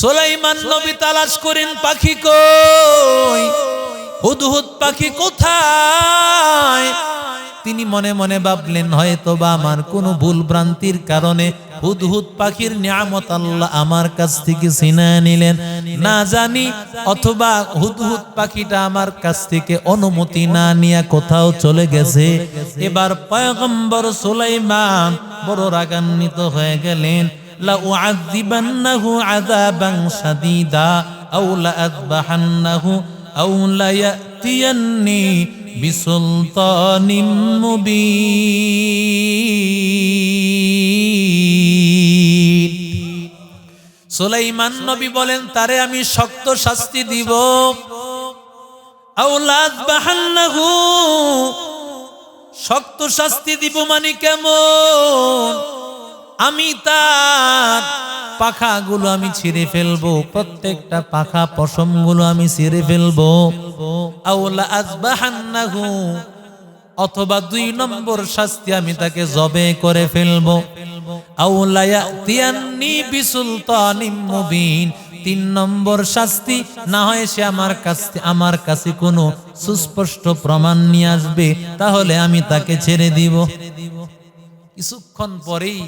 সুলাইমান নবী তালাশ করেন পাখি কই, হুদহুদ পাখি কোথায়। তিনি মনে মনে ভাবলেন হয়তো বা আমার কোনো ভুল ভ্রান্তির কারণে হুদহুদ পাখির নিয়ামত আল্লাহ আমার কাছ থেকে ছিনিয়ে নিলেন, না জানি অথবা হুদহুদ পাখিটা আমার কাছ থেকে অনুমতি না নিয়ে কোথাও চলে গেছে। এবার পয়গম্বর সুলাইমান বড় রাগান্বিত হয়ে গেলেন। লা উআযিবান্নাহু আযাবান শাদীদা আও লা আযবাহান্নাহু আও লা ইয়াতিয়ান্নি বিসুলতানিম মুবিন। সুলাইমান নবী বলেন তারে আমি শক্ত শাস্তি দিব। আও লা আযবাহান্নাহু, শক্ত শাস্তি দিব মানে কেমন? আমি তার পাখাগুলো আমি ছিঁড়ে ফেলবো, প্রত্যেকটা পাখা পশমগুলো আমি ছিঁড়ে ফেলবো। আওলা আযবাহান্নাহু, অথবা 2 নম্বর শাস্তি আমি তাকে জবে করে ফেলবো। আওলা ইয়াতিয়ান্নি বিসুলতানিম মুবিন, 3 নম্বর শাস্তি না হয় সে আমার কাছে কোনো সুস্পষ্ট প্রমাণ নিয়ে আসবে, তাহলে আমি তাকে ছেড়ে দিব। কিছুক্ষণ পরেই,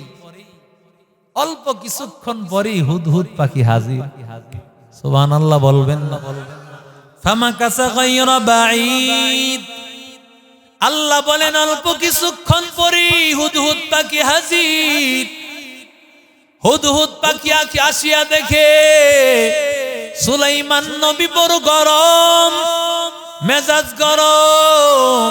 অল্প কিছুক্ষণ পরেই হুদহুদ পাখি হাজির। সুবহানাল্লাহ বলবেন না? ফামাকাসা গায়রা বাঈদ, আল্লাহ বলেন অল্প কিছুক্ষণ পরেই হুদহুদ পাখি হাজির। হুদহুদ পাখি আসিয়া দেখে সুলাইমান নবী বড় গরম, মেজাজ গরম।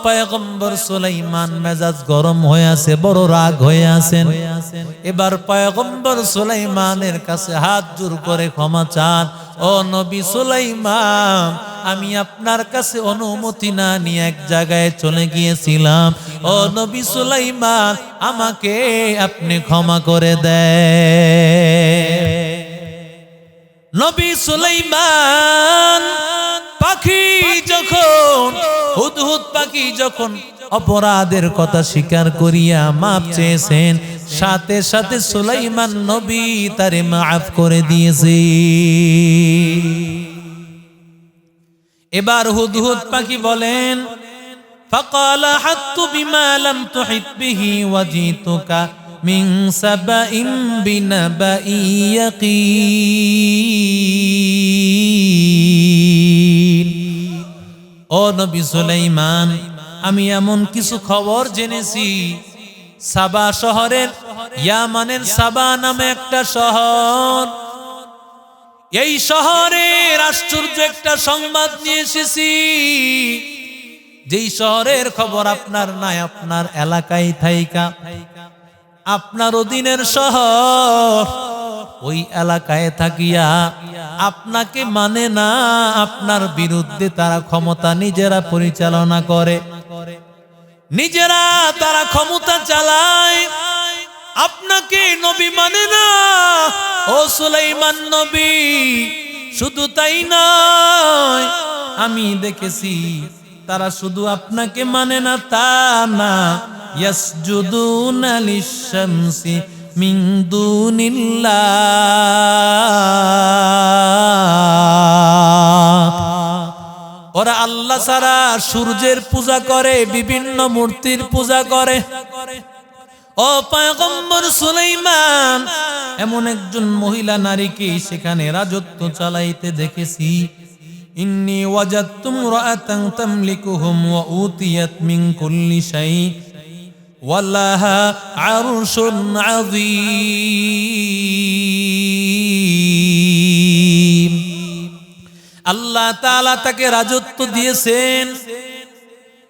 পয়গম্বর সুলাইমান মেজাজ গরম হয়ে আছে, বড় রাগ হয়ে আছেন। এবার পয়গম্বর সুলাইমানের কাছে হাত জোর করে ক্ষমা চান। ও নবী সুলাইমান, আমি আপনার কাছে অনুমতি না নিয়ে এক জায়গায় চলে গিয়েছিলাম। ও নবী সুলাইমান, আমাকে আপনি ক্ষমা করে দেন। নবী সুলাইমান পাখি যখন, হুদহুদ পাখি যখন অপরাধের কথা স্বীকার করিয়া মাপ চেয়েছেন, সাথে সাথে সুলাইমান নবী তারে মাফ করে দিয়েছে। এবার হুদহুদ পাখি বলেন ফাকালা হাত্তু বিমা লাম তুহিত বিহি ওয়াজিতুকা মিন সাবাইন বিনাবাই ইয়াকিন। ও নবী সুলাইমান, আমি এমন কিছু খবর জেনেছি, সাবা শহরের, ইয়ামানের সাবা নামে একটা শহর, এই শহরের আশ্চর্য একটা সংবাদ নিয়ে এসেছি। যেই শহরের খবর আপনার নাই, আপনার এলাকায় থাইকা, আপনার অধীনের শহর, ওই এলাকায় থাকিয়া আপনাকে মানে না, আপনার বিরুদ্ধে তারা ক্ষমতা নিজেরা পরিচালনা করে, নিজেরা তারা ক্ষমতা চালায়, আপনাকে নবী মানে না। ও সুলাইমান নবী, শুধু তাই নয়, আমি দেখেছি তারা শুধু আপনাকে মানে না তা না, ইয়াসজুদুনা লিশ-শামসি মিন দুনিল্লাহ, ওরা আল্লাহ ছাড়া সূর্যের পূজা করে, বিভিন্ন মূর্তির পূজা করে। ও পয়গম্বর সুলাইমান, এমন একজন মহিলা নারীকে সেখানে রাজত্ব চালাইতে দেখেছি। ইন্নী ওয়াজাদতু ইমরাআতান তামলিকুহুম ওয়া উতিয়াত মিন কুল্লি শাই ওয়া লাহা আরশুন আযীম। আল্লাহ তাআলা তাকে রাজত্ব দিয়েছেন,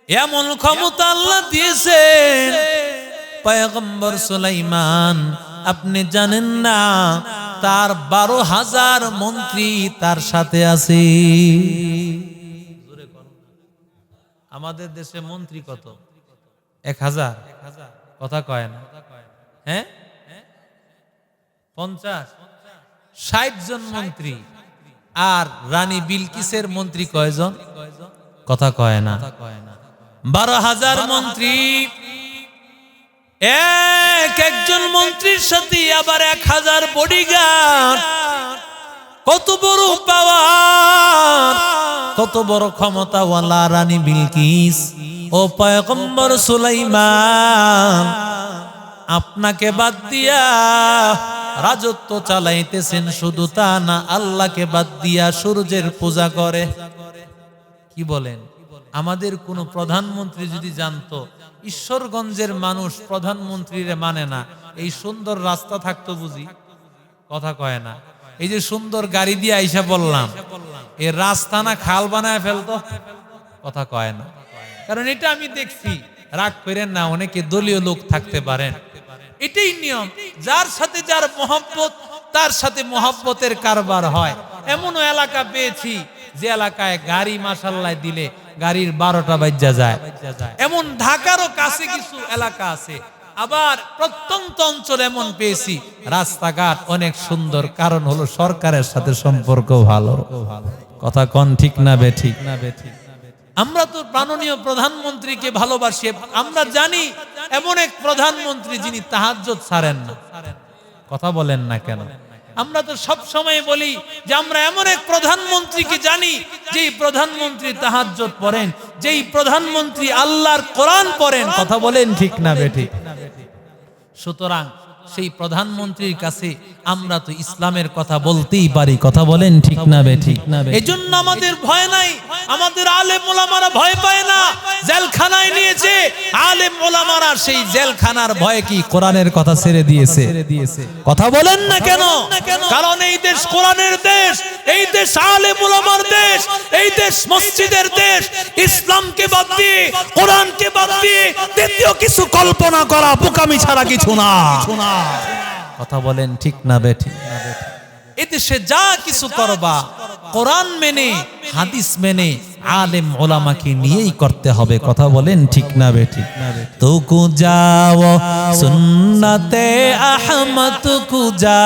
এমন ক্ষমতা আল্লাহ দিয়েছেন। পয়গম্বর সুলাইমান, আপনি জানেন না তার 12,000 মন্ত্রী তার সাথে আছে। আমাদের দেশে মন্ত্রী কত? 1000? কথা কয় না? হ্যাঁ, 50-60 জন মন্ত্রী। আর রানী বিলকিসের মন্ত্রী কয়জন? কথা কয় না? 12,000 মন্ত্রী। একজন মন্ত্রীর সাথে আবার 1000 বডিগার্ড। কত বড় ক্ষমতাওয়ালা রানী বিলকিস ও পয়গম্বর সুলাইমান আপনাকে বাদ দিয়া রাজত্ব চালাইতেছেন, শুধু তা না আল্লাহকে বাদ দিয়া সূর্যের পূজা করে। কি বলেন? আমাদের কোন প্রধানমন্ত্রী যদি জানতো ঈশ্বরগঞ্জের মানুষ প্রধানমন্ত্রীরে মানে না, এই সুন্দর রাস্তা থাকতো বুঝি? কথা কয় না। এই যে সুন্দর গাড়ি দিয়ে আইসা বললাম, এই রাস্তা না খাল বানায় ফেলতো? কথা কয় না। কারণ এটা আমি দেখছি, রাগ করেন না, অনেকে দলীয় লোক থাকতে পারেন, এটাই নিয়ম। যার সাথে যার মহব্বত তার সাথে মহব্বতের কারবার হয়। এমনও এলাকা পেয়েছি যে এলাকায় গাড়ি মাশাআল্লাহ দিলে গাড়ির 12টা বাজ্যা যায়। এমন ঢাকারও কাছে কিছু এলাকা আছে, আবার প্রত্যন্ত অঞ্চল এমন পেয়েছি রাস্তাঘাট অনেক সুন্দর, কারণ হলো সরকারের সাথে সম্পর্ক ভালো। কথা কোন ঠিক না বেঠিক? আমরা তো মাননীয় প্রধানমন্ত্রীকে ভালোবাসি। আমরা জানি এমন এক প্রধানমন্ত্রী যিনি তাহাজ্জুদ ছাড়েন না। কথা বলেন না কেন? আমরা তো সব সময় বলি যে আমরা এমন এক প্রধানমন্ত্রীকে জানি যেই প্রধানমন্ত্রী তাহাজ্জুদ পড়েন, যেই প্রধানমন্ত্রী আল্লাহর কোরআন পড়েন। কথা বলেন ঠিক না বেঠিক? সুতরাং সেই প্রধানমন্ত্রীর কাছে আমরা তো ইসলামের কথা বলতেই পারি। কথা বলেন ঠিক না বেঠিক? এজন্য আমাদের ভয় নাই, আমাদের আলেম ওলামারা ভয় পায় না। জেলখানায় নিয়েছে আলেম ওলামারা, সেই জেলখানার ভয়ে কি কোরআনের কথা ছেড়ে দিয়েছে? কথা বলেন না কেন? কারণ এই দেশ কোরআনের দেশ, এই দেশ আলেম ওলামার দেশ, এই দেশ মসজিদের দেশ। ইসলামকে বাদ দিয়ে, কোরআনকে বাদ দিয়ে দ্বিতীয় কিছু কল্পনা করা বোকামি ছাড়া কিছু না। কথা বলেন ঠিক না বেঠিক? এদেশে যা কিছু করবা কোরআন মেনে, হাদিস মেনে, আলেম ওলামাকে নিয়েই করতে হবে। কথা বলেন ঠিক না বেঠিক? তুকু যাও সুন্নতে আহমদ কুজা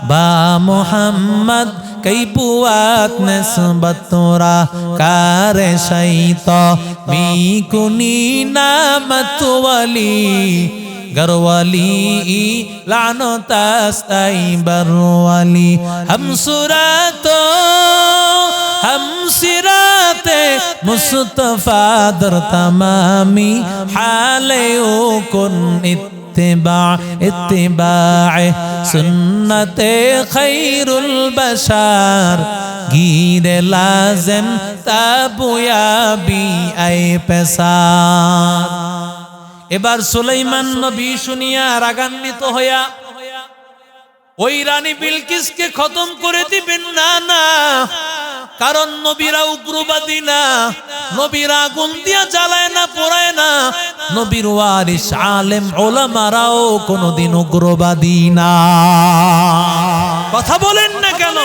বা মুহাম্মদ কই বুয়াত নিসবত তোরা কারে শাইত মি কুনি নামত ওয়ালি গরওয়ালি লানতাস্তাই বরওয়ালি হম সুরাতো হম সিরাতে মুস্তাফা দর তামামি হালে ও কুন ইত্তিবা সুন্নতে খৈরুল বশর গিরে লাজম তাবুয়াবি আই পেশার। এবার সুলাইমান নবী শুনিয়া রাগান্বিত হইয়া ওই রানী বিলকিসকে খতম করে দিবেন না, না, কারণ নবীরা উগ্রবাদী না, নবীরা আগুন দিয়া জ্বালায় না, পোড়ায় না। নবীর ওয়ারিস আলেম ওলামারাও কোনদিন উগ্রবাদী না। কথা বলেন না কেন?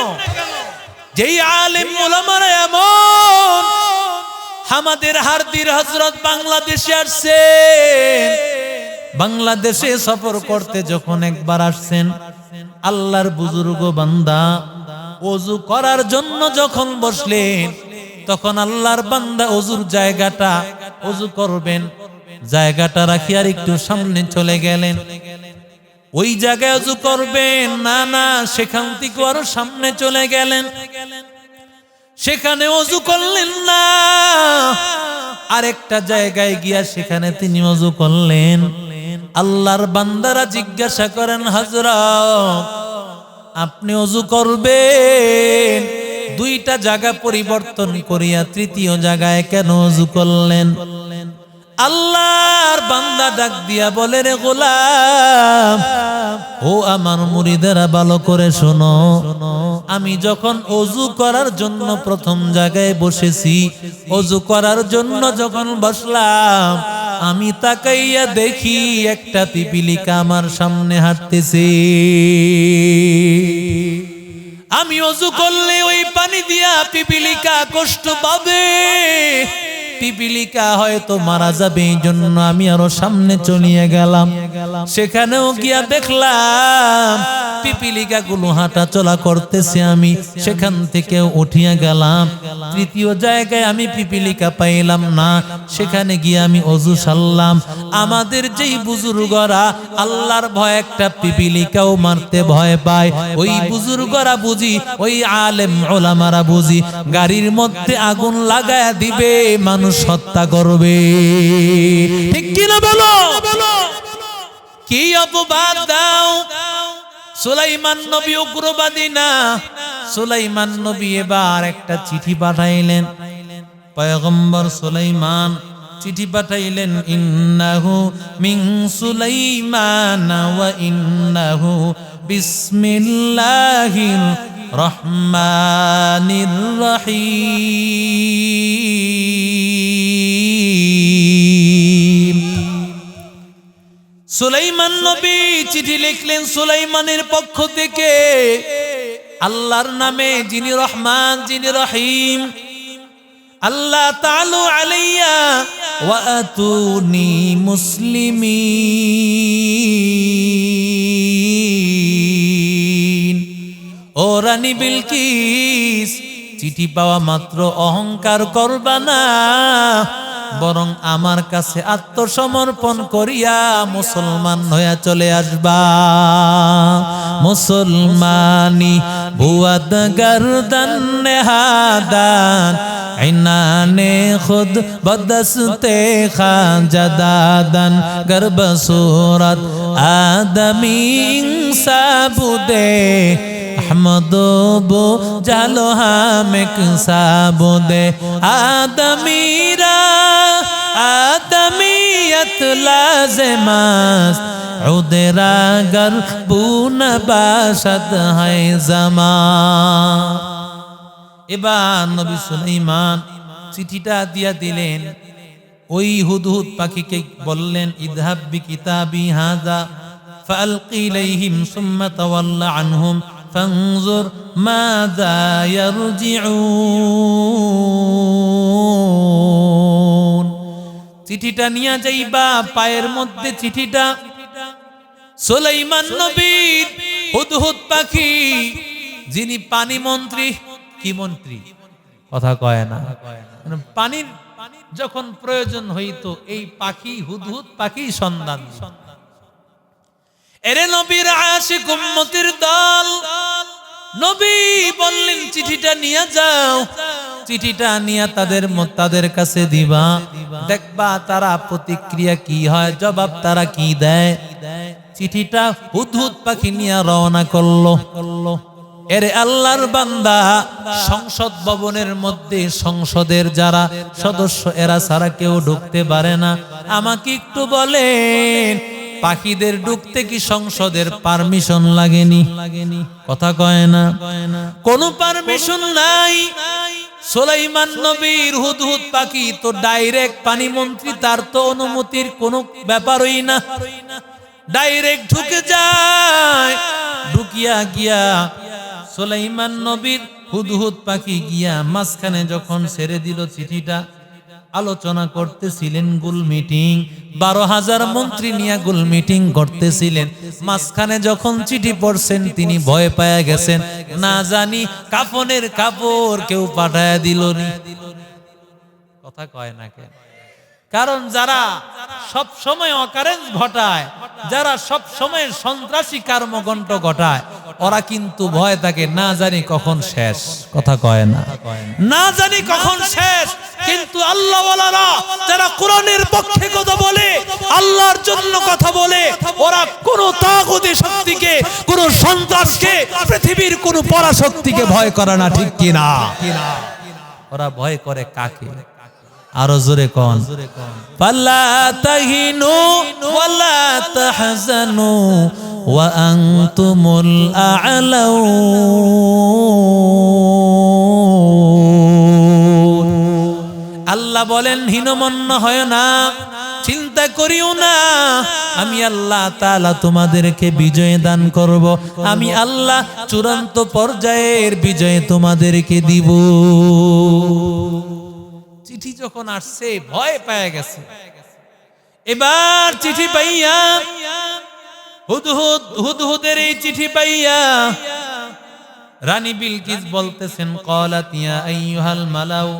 যেই আলেম ওলামারা এমন, আমাদের হারদির হযরত বাংলাদেশে আসছেন, বাংলাদেশে সফর করতে যখন একবার আসছেন, আল্লাহর বুজুর্গ বান্দা ওযু করার জন্য যখন বসলেন, তখন আল্লাহর বান্দা ওযুর জায়গাটা, ওযু করবেন জায়গাটা রাখি আর একটু সামনে চলে গেলেন। ওই জায়গায় ওযু করবেন না, না, সেখান থেকে আরো সামনে চলে গেলেন, সেখানে ওযু করলেন না। আরেকটা জায়গায় গিয়া সেখানে তিনি ওযু করলেন। আল্লাহর বান্দারা জিজ্ঞাসা করেন, হযরত আপনি ওযু করবেন, দুইটা জায়গা পরিবর্তন করিয়া তৃতীয় জায়গায় কেন ওযু করলেন? আল্লাহর বান্দা ডাক দিয়া বলে, রে গোলাম, ও আমার মুরিদেরা ভালো করে শোনো, আমি যখন ওযু করার জন্য প্রথম জায়গায় বসেছি, ওযু করার জন্য যখন বসলাম, আমি তাকাইয়া দেখি একটা পিপিলিকা আমার সামনে হাঁটতেছে। আমি ওযু করলে ওই পানি দিয়া পিপিলিকা কষ্ট পাবে, পিপিলিকা হয়তো মারা যাবে, এই জন্য আমি আরো সামনে চলিয়ে গেলাম। সেখানেও গিয়া দেখলাম পিপিলিকা গুলো হাঁটা চলা করতেছে, আমি সেখান থেকে উঠিয়া গেলাম। তৃতীয় জায়গায় আমি পিপিলিকা পাইলাম না, সেখানে গিয়ে আমি অজু সারলাম। আমাদের যেই বুজুর্গরা আল্লাহর ভয় একটা পিপিলিকাও মারতে ভয় পায়, ওই বুজুর্গরা বুঝি, ওই আলেম ওলামারা বুঝি গাড়ির মধ্যে আগুন লাগায়া দিবে, মানুষ হত্যা করবে। ঠিক কিনা বলো? কি অপবাদ দাও? সুলাইমান নবী উগ্রবাদী না? সুলাইমান নবী এবার একটা চিঠি পাঠাইলেন। পয়গম্বর সুলাইমান চিঠি পাঠাইলেন, ইন্নাহু মিন সুলাইমান ওয়া ইন্নাহু বিসমিল্লাহির রহমানির রহিম। সুলাইমান নবী চিঠি লিখলেন সুলাইমানের পক্ষ থেকে, আল্লাহর নামে যিনি রহমান যিনি রহিম। আল্লাহ তাআলা আলাইয়া ওয়া আতুনি মুসলিমিন। ও রানী বিলকিস, চিঠি পাওয়া মাত্র অহংকার করবা না, বরং আমার কাছে আত্মসমর্পণ করিয়া মুসলমান হইয়া চলে আসবা। মুসলমানি বুয়াদ গর্দন নেহাদান, ইনানে খুদ বদস্তে খাজাদাদান, গর্ব সুরত আদমি সাবুদে আহমদবো জালো হামেক সাবুদে। আদমিরা আদমিয়ত লাজমাস, উদেরা গরবুন বাসদ হায় জামা। এবার নবী সুলাইমান চিঠিটা দিয়া দিলেন। ওই হুদহুদ পাখিকে বললেন, ইযহাব বিকিতাবি হাযা ফালকি ইলাইহিম সুম্মা তাওয়াল্লা আনহুম ফানজুর মাযা ইয়ারজিউন। চিঠিটা নিয়ে যাইবা, পায়ের মধ্যে চিঠিটা। সুলাইমান নবীর হুদহুদ পাখি, যিনি পানি মন্ত্রী, কি মন্ত্রী কথা কয় না, পানির যখন প্রয়োজন হইতো এই পাখি হুদহুদ পাখি সন্ধান। এরে নবীর আশিক উম্মতির দল, নবী বললেন চিঠিটা নিয়ে যাও। চিঠিটা নিয়ে তাদের কাছে দিবা, দেখবা তারা প্রতিক্রিয়া কি হয়, জবাব তারা কি দেয়। চিঠিটা হুদহুদ পাখি নিয়ে রওনা করলো। এরে আল্লাহর বান্দা, সংসদ ভবনের মধ্যে সংসদের যারা সদস্য এরা ছাড়া কেউ ঢুকতে পারে না। আমাকে একটু বলেন, পাখিদের ঢুকতে কি সংসদের পারমিশন লাগেনি? কথা কয় না, কোনো পারমিশন নাই। সুলাইমান নবীর হুদহুদ পাখি তো ডাইরেক্ট পানি মন্ত্রী, তার তো অনুমতির কোনো ব্যাপারই না, ডাইরেক্ট ঢুকে যায়। ঢুকিয়া গিয়া সুলাইমান নবীর হুদহুদ পাখি গিয়া মাঝখানে যখন ছেড়ে দিল চিঠিটা, আলোচনা করতেছিলেন, গুল মিটিং, 12,000 মন্ত্রী নিয়ে গুল মিটিং করতেছিলেন। মাঝখানে যখন চিঠি পড়ছেন তিনি ভয় পায়া গেছেন, না জানি কাফনের কাপড় কেউ পাঠায়া দিল নি। কথা কয় না কেন? কারণ যারা সব সময় অকারেন্স ঘটায়, যারা সব সময় সন্ত্রাসী কর্মকাণ্ড ঘটায়, ওরা কিন্তু ভয় থাকে, না জানি কখন শেষ। কথা কয় না, না জানি কখন শেষ। কিন্তু আল্লাহ ওয়ালারা যারা কোরআনের পক্ষে কথা বলে, আল্লাহর জন্য কথা বলে, ওরা কোন তাগুতি শক্তিকে, কোন সন্ত্রাসকে, পৃথিবীর কোন পরাশক্তিকে ভয় করে না। ঠিক কিনা? ওরা ভয় করে কাকে? আরো জোরে কোন, ফালা তাহিনু ওয়ালা তাহজানু ওয়া আনতুমুল আ'লাউন। আল্লাহ বলেন, হীনমন্য হয় না, চিন্তা করিও না, আমি আল্লাহ তাআলা তোমাদেরকে বিজয় দান করব। আমি আল্লাহ চূড়ান্ত পর্যায়ের বিজয় তোমাদেরকে দিব। চিঠি যখন আসছে ভয় পেয়ে গেছে। এবার চিঠি পাইয়া হুদহুদের এই চিঠি পাইয়া রানী বিলকিস বলতেছেন, ক্বালাত ইয়া আইয়ুহাল মালাউ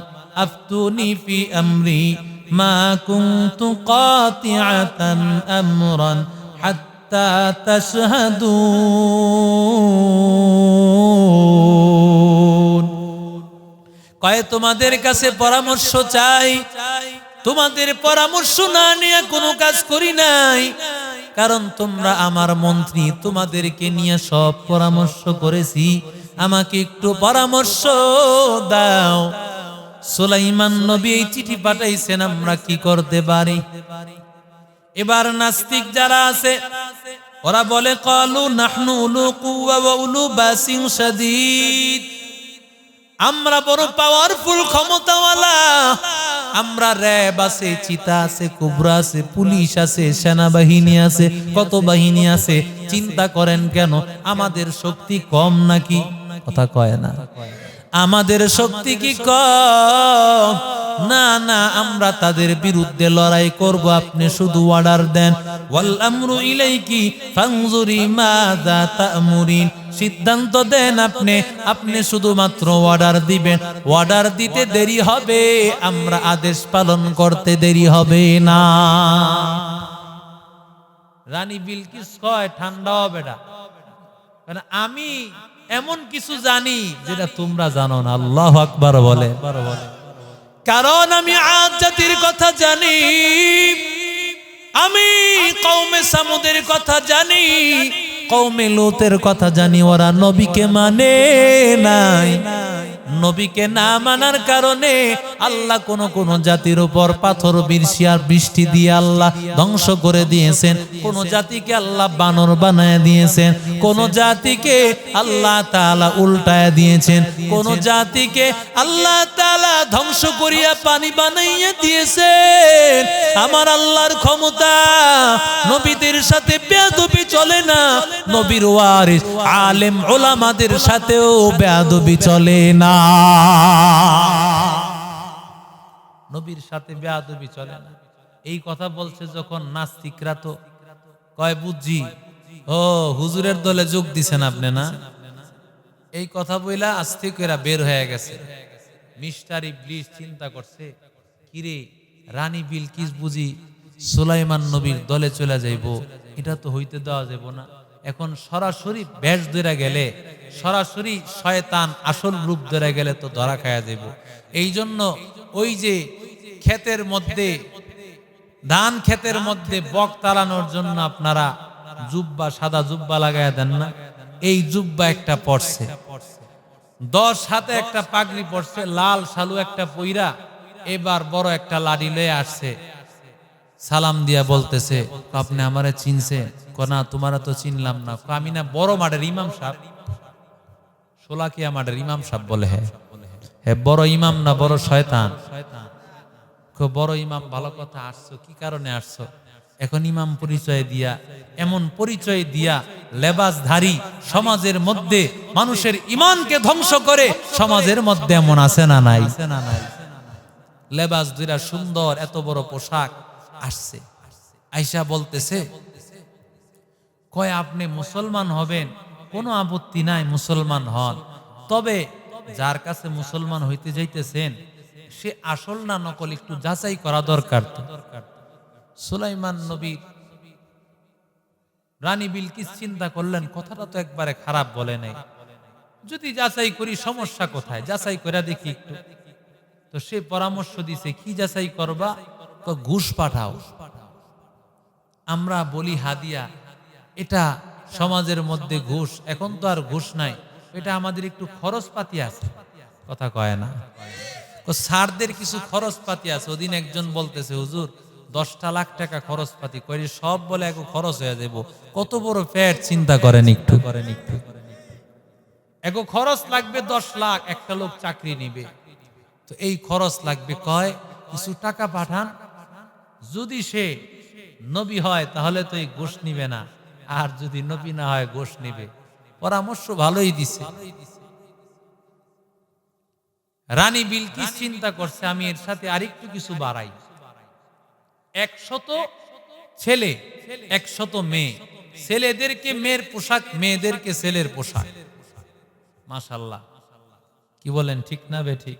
আফতুনি ফি আমরি মা কুনতু কাতিআতান আমরান হাত্তা তাশহাদুন। কয় তোমাদের কাছে পরামর্শ চাই, তোমাদের পরামর্শ না নিয়ে কোনো কাজ করি নাই, কারণ তোমরা আমার মন্ত্রী, তোমাদেরকে নিয়ে সব পরামর্শ করেছি, আমাকে একটু পরামর্শ দাও। সুলাইমান নবী এই চিঠি পাঠাইছেন, আমরা কি করতে পারি? এবার নাস্তিক যারা আছে ওরা বলে, ক্বালু নাহনু উলু কুওয়া ওয়া উলু বাসিন শাদীদ, আমরা বড় পাওয়ারফুল ক্ষমতাওয়ালা, আমরা র‍্যাব আছে, চিতা আছে, কুবরা আছে, পুলিশ আছে, সেনাবাহিনী আছে, কত বাহিনী আছে, চিন্তা করেন কেন? আমাদের শক্তি কম নাকি? কথা কয় না, আমাদের শক্তি কি কম? না না, আমরা তাদের বিরুদ্ধে লড়াই করব, আপনি শুধু অর্ডার দেন। ওয়াল আমরু ইলাইকি ফানজুরি মাযা তা'মুরিন, সিদ্ধান্ত দেন আপনি, আপনি শুধুমাত্র অর্ডার দিবেন। অর্ডার দিতে দেরি হবে, আমরা আদেশ পালন করতে দেরি হবে না। রানী বিলকিস কয়, ঠান্ডা হবে না, কারণ আমি এমন কিছু জানি যেটা তোমরা জানো না। আল্লাহু আকবার বলে, কারণ আমি আদ জাতির কথা জানি, আমি কওমে সামুদের কথা জানি, কওমে লূতের কথা জানি। ওরা নবীকে মানে নাই, নবীকে না মানার কারণে আল্লাহ কোন কোন জাতির উপর পাথর বর্ষিয়ার বৃষ্টি দিয়ে আল্লাহ ধ্বংস করে দিয়েছেন, কোন জাতিকে আল্লাহ বানর বানায় দিয়েছেন, কোন জাতিকে আল্লাহ তাআলা উল্টায় দিয়েছেন, কোন জাতিকে আল্লাহ তাআলা ধ্বংস করিয়া পানি বানাইয়া দিয়েছেন। আমার আল্লাহর ক্ষমতা, নবীদের সাথে বেয়াদবি চলে না, নবীর ওয়ারিস আলেম উলামাদের সাথেও বেয়াদবি চলে না, নবীর সাথে বেয়াদবি চলে না। এই কথা বলছে যখন নাস্তিকরা তো কয়, বুঝি ও হুজুরের দলে যোগ দিছেন আপনি না? এই কথা বইলা আস্তিকেরা বের হয়ে গেছে। মিস্টার ইবলিস চিন্তা করছে, কিরে রানী বিলকিস বুঝি সুলাইমান নবীর দলে চলে যাইব? এটা তো হইতে দেওয়া যাব না। এখন সরাসরি বেশ ধরে গেলে, সরাসরি শয়তান আসল রূপ ধরে গেলে তো ধরা খায়া যাইব। এই জন্য ওই যে ক্ষেতের মধ্যে, ধান ক্ষেতের মধ্যে বক তাড়ানোর জন্য আপনারা জুব্বা, সাদা জুব্বা লাগায়া দেন না? এই জুব্বা একটা পড়ছে, 10 হাতে একটা পাগড়ি পড়ছে, লাল শালু একটা পইরা, এবার বড় একটা লাঠি লয়ে আসছে, সালাম দিয়া বলতেছে, আপনি আমারে চিনছে? না, তোমারা তো চিনলাম না। আমি না বড় মাঠের ইমাম সাহেব, সোলাকিয়া মাঠের ইমাম সাহেব। বলে, হ্যাঁ বড় ইমাম না বড় শয়তান? বড় ইমাম। ভালো কথা, আসছো কি কারণে আসছো? এখন ইমাম পরিচয় দিয়া, এমন পরিচয় দিয়া লেবাসধারী সমাজের মধ্যে মানুষের ঈমানকে ধ্বংস করে, সমাজের মধ্যে এমন আছে না নাই? লেবাস দুইরা সুন্দর, এত বড় পোশাক আসছে, আয়েশা বলতেছে, কয় আপনি মুসলমান হবেন, কোনো আপত্তি নাই, মুসলমান হন, তবে যার কাছে মুসলমান হইতে যাইতেছেন সে আসল না নকল একটু যাচাই করা দরকার। সুলাইমান নবী, রানী বিলকিস চিন্তা করলেন, কথাটা তো একবারে খারাপ বলে নাই, যদি যাচাই করি সমস্যা কোথায়, যাচাই করে দেখি একটু। তো সে পরামর্শ দিছে, কি যাচাই করবা? তো ঘুষ পাঠাও। আমরা বলি হাদিয়া, এটা সমাজের মধ্যে ঘুষ, এখন তো আর ঘুষ নাই, এটা আমাদের একটু খরচপাতি আছে। কথা কয় না, সারদের কিছু খরচপাতি আছে। ওদিন একজন বলতেছে, হুজুর 10টা লাখ টাকা খরচপাতি করে, সব বলে এক খরচ হয়ে যাব। কত বড় পেট চিন্তা করেন একটু, এক খরচ লাগবে 10 লাখ, একটা লোক চাকরি নিবে, তো এই খরচ লাগবে। কয় কিছু টাকা পাঠান, যদি সে নবী হয় তাহলে তো এই ঘুষ নিবে না, আর যদি নবী না হয় ঘুষ নিবে। পরামর্শ ভালোই দিছে। রানী বিলকিস চিন্তা করছে আমি এর সাথে আরেকটু কিছু বাড়াই, 100 ছেলে 100 মেয়ে, ছেলেদেরকে মেয়ের পোশাক, মেয়েদেরকে ছেলের পোশাক। মাশাআল্লাহ, কি বলেন, ঠিক না বে ঠিক?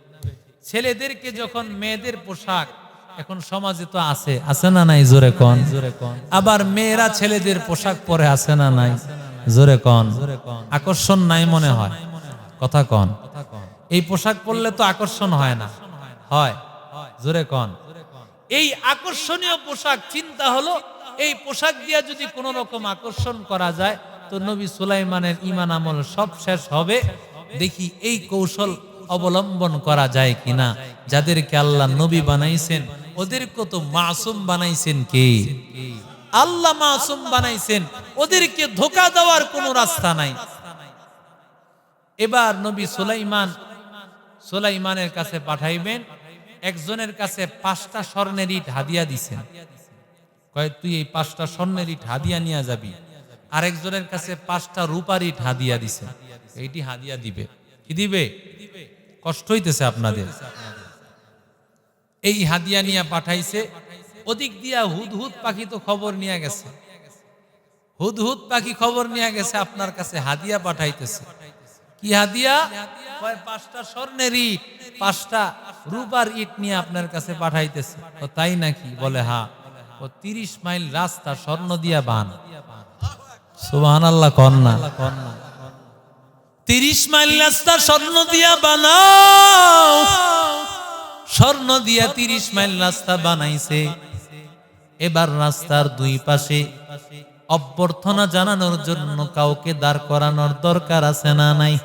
ছেলেদেরকে যখন মেয়েদের পোশাক, এখন সমাজে তো আছে, আছে না নাই? জোরে কোন। আবার মেয়েরা ছেলেদের পোশাক পরে, আছে না নাই? জোরে কোন। আকর্ষণ নাই মনে হয়, কথা কোন। এই পোশাক পরলে তো আকর্ষণ হয় না, হয়? জোরে কোন। এই আকর্ষণীয় পোশাক, চিন্তা হলো এই পোশাক দিয়া যদি কোন রকম আকর্ষণ করা যায় তো নবী সুলাইমানের ঈমান আমল সব শেষ হবে। দেখি এই কৌশল অবলম্বন করা যায় কিনা। যাদেরকে আল্লাহ নবী বানাইছেন ওদেরকে তো মাসুম বানাইছেন কে? আল্লাহ মাসুম বানাইছেন, ওদেরকে ধোঁকা দেওয়ার কোনো রাস্তা নাই। এবার নবী সুলাইমানের কাছে পাঠাইবেন, একজনের কাছে 5টা স্বর্ণের ইট হাদিয়া দিছেন, কয় তুই এই 5টা স্বর্ণের ইট হাদিয়া নিয়ে যাবি। আরেকজনের কাছে 5টা রূপার ইট হাদিয়া দিছেন, এইটি হাদিয়া দিবে। কি দিবে? কষ্ট হইতেছে আপনাদের। এই হাদিয়া নিয়ে পাঠাইছে। ওদিক দিয়া হুদহুদ পাখি তো খবর নিয়ে গেছে, হুদহুদ পাখি খবর নিয়ে গেছে আপনার কাছে হাদিয়া পাঠাইতেছে। কি হাদিয়া? 5টা স্বর্ণের ইট, 5টা রূপার ইট নিয়ে আপনার কাছে পাঠাইতেছে। ও তাই নাকি? বলে হ্যাঁ। ও 30 মাইল রাস্তা স্বর্ণ দিয়া বান। সুবহানাল্লাহ কন না। 30 মাইল রাস্তা স্বর্ণ দিয়া বানাও। স্বর্ণ দিয়া 30 মাইল রাস্তা বানাইছে। এবার রাস্তার 2 পাশে অভ্যর্থনা জানানোর জন্য কাউকে দাঁড় করানোর দরকার আছে না নাই?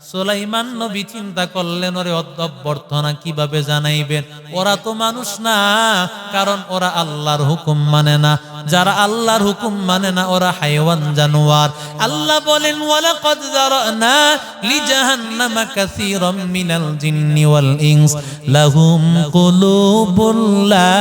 সুলাইমান নবী চিন্তা করলেন, ওরে অভ্যর্থনা কিভাবে জানাইবেন? ওরা তো মানুষ না, কারণ ওরা আল্লাহর হুকুম মানে না। যারা আল্লাহর হুকুম মানে না ওরা হাইওয়ান, জানোয়ার। আল্লাহ বলেন ওয়ালাকাদ যারানা লিজাহান্নামা কাসীরাম মিনাল জিন্নি ওয়াল ইনস লাহুম কুলুবুল লা